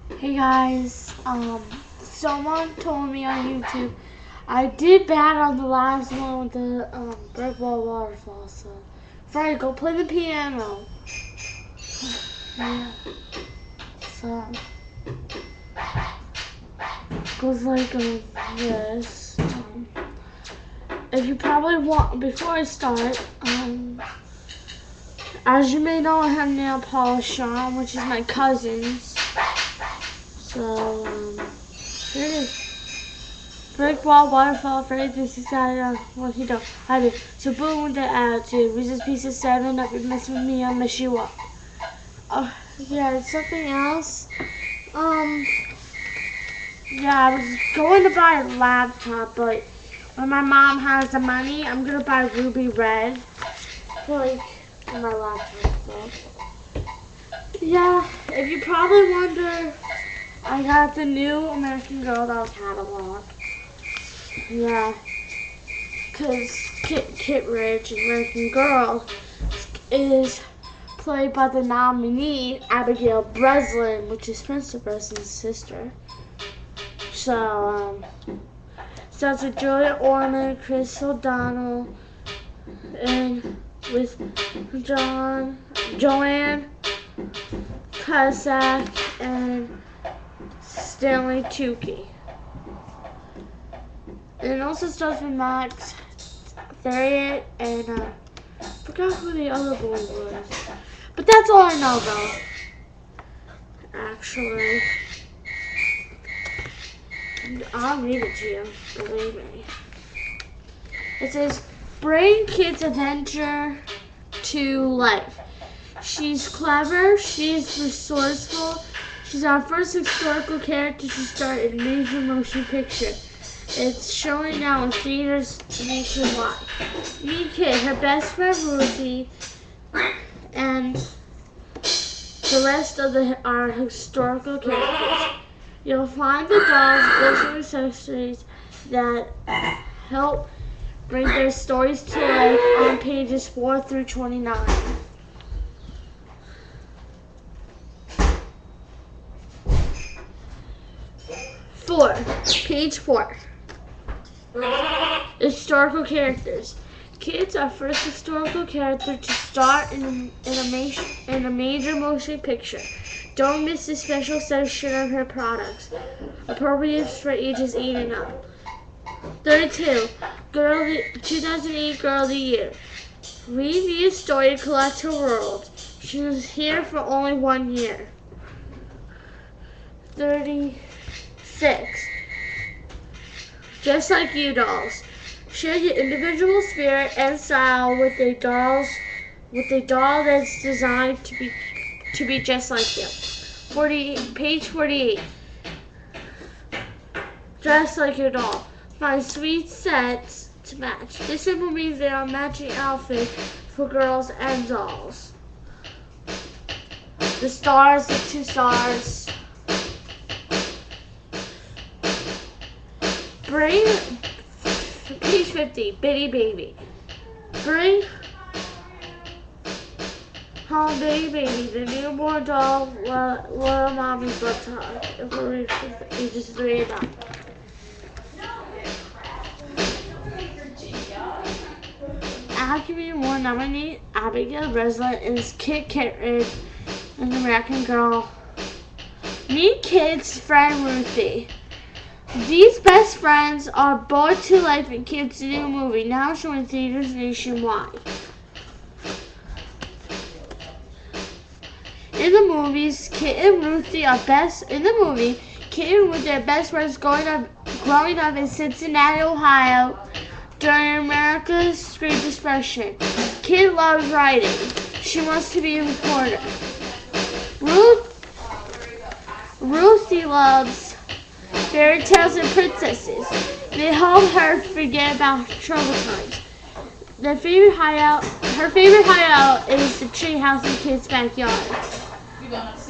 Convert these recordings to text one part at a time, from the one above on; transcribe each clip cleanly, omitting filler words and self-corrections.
Hey guys, someone told me on YouTube I did bad on the last one with the brickwall waterfall. So, Freddy, go play the piano. Yeah. So, goes like this. If you probably want, before I start, as you may know, I have nail polish on, which is my cousin's. So, here it is. Brick wall, waterfall, Freddy 360, what he do? I do. So boom with the attitude. Reese's Pieces 7, if you're messing with me, I'll mess you up. Yeah, it's something else. Yeah, I was going to buy a laptop, but when my mom has the money, I'm gonna buy ruby red for my laptop. So. Yeah, if you probably wonder, I got the new American Girl doll catalog. Yeah, because Kit Ridge, American Girl, is played by the nominee Abigail Breslin, which is Spencer Breslin's sister. So, starts with Julia Ormond, Chris O'Donnell, and with Joanne Cusack, and Stanley Tucci. And it also starts with Max Theriot and I forgot who the other boy was. But that's all I know though. Actually. I'll read it to you, believe me. It says, bring kids' adventure to life. She's clever, she's resourceful, she's our first historical character to star in a major motion picture. It's showing now in theaters nationwide. Meet Kid, her best friend Ruthie, and the rest of our historical characters. You'll find the dolls, books, and accessories that help bring their stories to life on pages 4 through 29. Page 4. Historical characters. Kids are first historical character to star in a major motion picture. Don't miss the special section of her products, appropriate for ages 8 and up. 32. 2008 Girl of the Year. Read Via's story and collect her world. She was here for only 1 year. 36. Just like you dolls. Share your individual spirit and style with a doll that's designed to be just like you. Page 48. Dress like your doll. Find sweet sets to match. This simply means they are matching outfits for girls and dolls. The 2 stars. Bring page 50, Bitty Baby. Bring home Bitty Baby, the newborn doll, little mommy's butt hug, for ages 3 and up. Academy Award nominee Abigail Breslin is Kit Ridge, an American Girl. Meet Kit's friend Ruthie. These best friends are brought to life in Kit's new movie, now showing theaters nationwide. In the movies, Kit and Ruthie are best friends growing up in Cincinnati, Ohio during America's Great Depression. Kit loves writing. She wants to be a reporter. Ruthie loves fairy tales and princesses. They help her forget about troubled times. Her favorite hideout is the treehouse in Kit's backyard.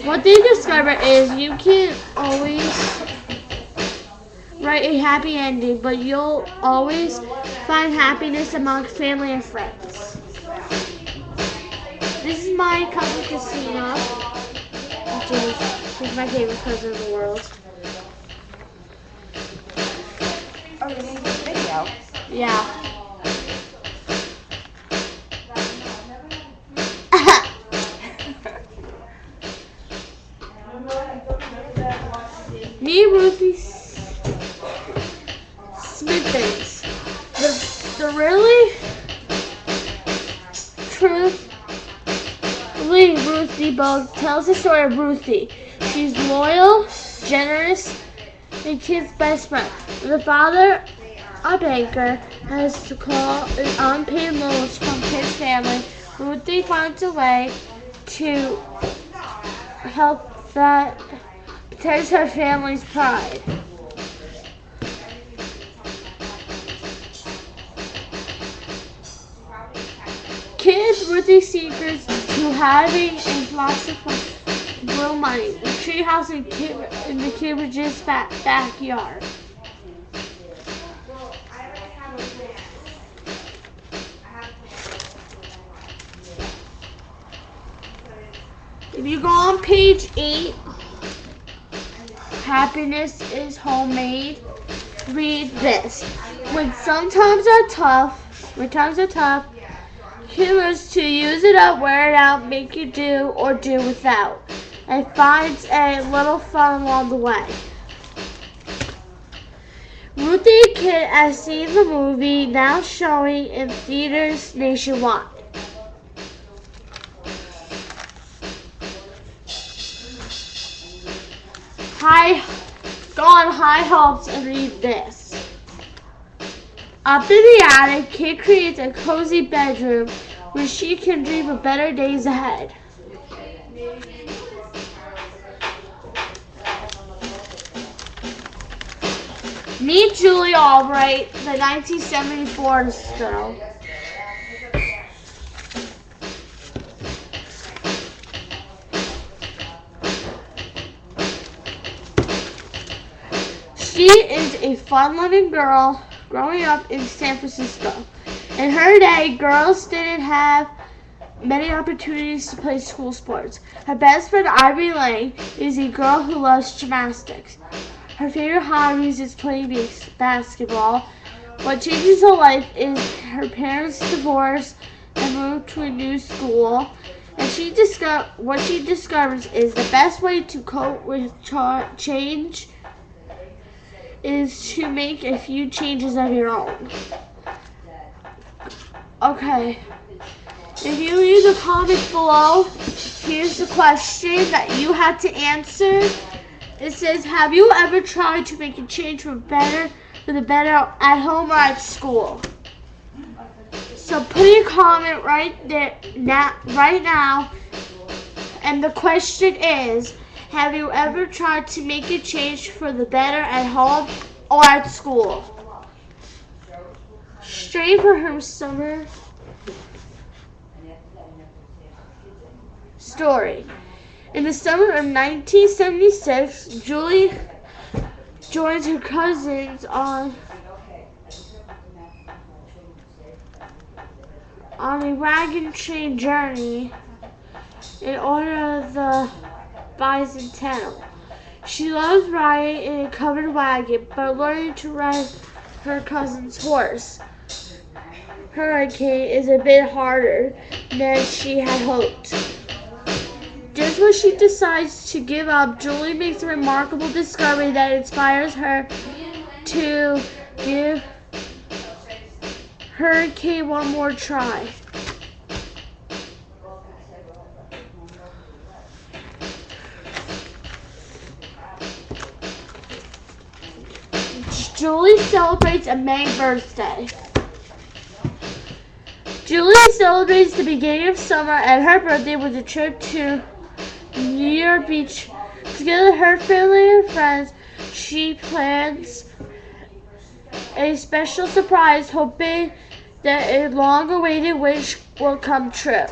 What they discover is you can't always write a happy ending, but you'll always find happiness among family and friends. This is my cousin Christina. She's my favorite cousin in the world. Are we making a video? Yeah. Me and Ruthie Smithens. The really truthfully Ruthie book tells the story of Ruthie. She's loyal, generous, and Kid's best friend. The father, a banker, has to call an unpaid loans from Kid's family. Ruthie finds a way to help that protects her family's pride. Kids Ruthie's secrets to having a lots of real money. The treehouse in the Cambridge's backyard. If you go on page 8, happiness is homemade. Read this. When times are tough, Kid learns to use it up, wear it out, make you do or do without, and finds a little fun along the way. Ruthie and Kid has seen the movie, now showing in theaters nationwide. Go on high hopes and read this. Up in the attic, Kid creates a cozy bedroom where she can dream of better days ahead. Meet Julie Albright, the 1974 girl. She is a fun-loving girl growing up in San Francisco. In her day, girls didn't have many opportunities to play school sports. Her best friend, Ivy Lang, is a girl who loves gymnastics. Her favorite hobbies is playing basketball. What changes her life is her parents' divorce and moved to a new school. And what she discovers is the best way to cope with change is to make a few changes of your own. Okay. If you leave a comment below, here's the question that you have to answer. It says, have you ever tried to make a change for the better at home or at school? So put a comment right now. And the question is, have you ever tried to make a change for the better at home or at school? Straight for her summer story. In the summer of 1976, Julie joins her cousins on a wagon train journey in order of the bicentennial. She loves riding in a covered wagon, but learning to ride her cousin's horse, Hurricane, is a bit harder than she had hoped. Just when she decides to give up, Julie makes a remarkable discovery that inspires her to give Hurricane one more try. Julie celebrates a May birthday. Julie celebrates the beginning of summer and her birthday with a trip to New York Beach. Together with her family and friends, she plans a special surprise, hoping that a long-awaited wish will come true.